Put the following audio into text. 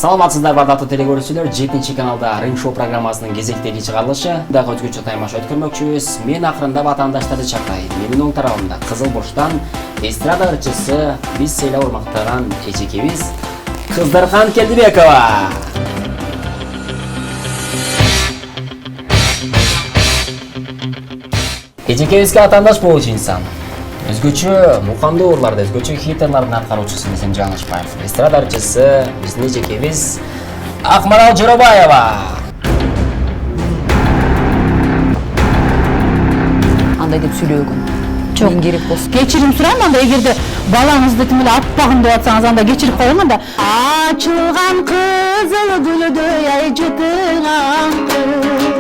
Саламатсыздар бардактуу телекөрүүчүлөр, 7-каналда Ринг Шоу программасынын кезектеги чыгарылышы дагы өзгөчө таймаш өткөрмөкчүбүз. Мен акырында ватандаштарды чакырайын. Менин оң тарабымда Кызыл Бурчтан эстрада ырчысы, биз сыйлап урмактаган эжекебиз Кыздархан Келдибекова. Эжекебизге атаандаш болуучу инсан. Өзгөчө мукамдуу урларды, өзгөчө хитерлардын аткаруучусу Эсен Жаңышбаев. Эстрада ырчысы биздин эжекебиз Акмарал Жоробаева. Андай деп сүйлөгөн. Жок, керек болсун. Кечирим сурайм анда, эгерде балаңызды тим эле атпагым деп атсаңыз, анда кечирип коюңун да. Ачылган кызыл гүлдөй ай жытыңан